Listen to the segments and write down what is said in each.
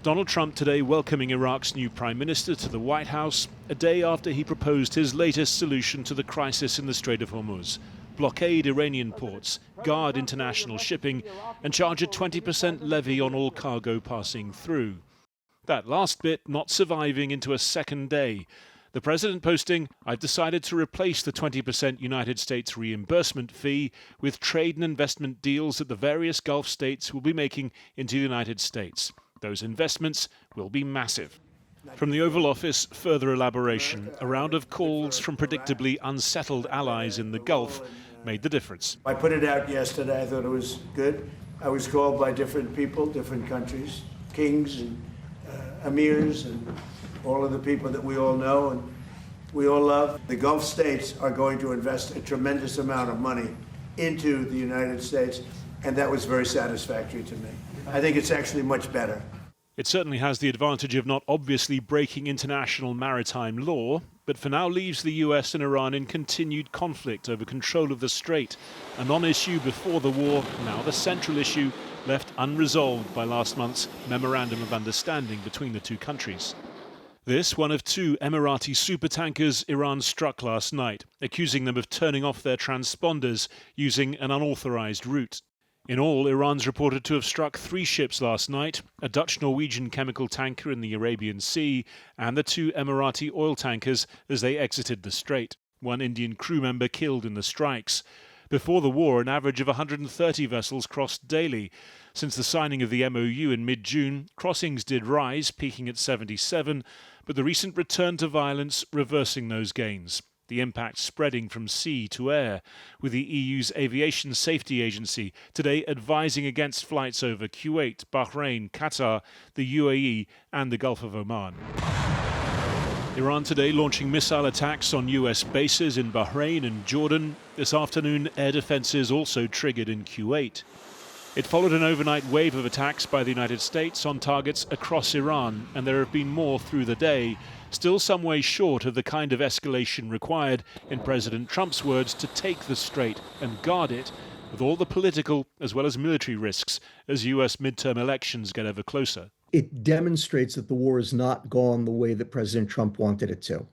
Donald Trump today welcoming Iraq's new Prime Minister to the White House, a day after he proposed his latest solution to the crisis in the Strait of Hormuz. Blockade Iranian ports, guard international shipping, and charge a 20% levy on all cargo passing through. That last bit not surviving into a second day. The president posting, "I've decided to replace the 20% United States reimbursement fee with trade and investment deals that the various Gulf states will be making into the United States. Those investments will be massive." From the Oval Office, further elaboration. A round of calls from predictably unsettled allies in the Gulf made the difference. I put it out yesterday. I thought it was good. I was called by different people, different countries, kings and emirs and all of the people that we all know and we all love. The Gulf states are going to invest a tremendous amount of money into the United States, and that was very satisfactory to me. I think it's actually much better. It certainly has the advantage of not obviously breaking international maritime law, but for now leaves the US and Iran in continued conflict over control of the strait, a non-issue before the war, now the central issue, left unresolved by last month's Memorandum of Understanding between the two countries. This, one of two Emirati supertankers Iran struck last night, accusing them of turning off their transponders using an unauthorized route. In all, Iran's reported to have struck 3 ships last night, a Dutch-Norwegian chemical tanker in the Arabian Sea, and the 2 Emirati oil tankers as they exited the strait. 1 Indian crew member killed in the strikes. Before the war, an average of 130 vessels crossed daily. Since the signing of the MOU in mid-June, crossings did rise, peaking at 77, but the recent return to violence reversing those gains. The impact spreading from sea to air, with the EU's Aviation Safety Agency today advising against flights over Kuwait, Bahrain, Qatar, the UAE and the Gulf of Oman. Iran today launching missile attacks on US bases in Bahrain and Jordan. This afternoon, air defenses also triggered in Kuwait. It followed an overnight wave of attacks by the United States on targets across Iran, and there have been more through the day, still some way short of the kind of escalation required, in President Trump's words, to take the strait and guard it, with all the political as well as military risks as US midterm elections get ever closer. It demonstrates that the war has not gone the way that President Trump wanted it to.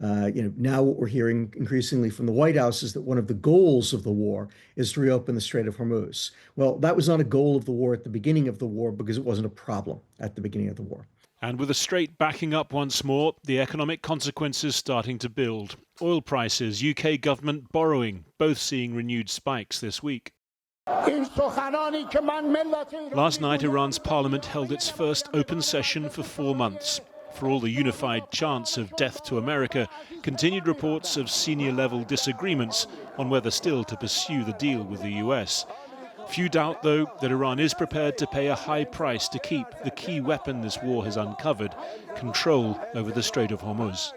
Now what we're hearing increasingly from the White House is that one of the goals of the war is to reopen the Strait of Hormuz. Well, that was not a goal of the war at the beginning of the war because it wasn't a problem at the beginning of the war. And with the strait backing up once more, the economic consequences starting to build. Oil prices, UK government borrowing, both seeing renewed spikes this week. Last night, Iran's parliament held its first open session for 4 months. For all the unified chants of death to America, continued reports of senior-level disagreements on whether still to pursue the deal with the US. Few doubt, though, that Iran is prepared to pay a high price to keep the key weapon this war has uncovered, control over the Strait of Hormuz.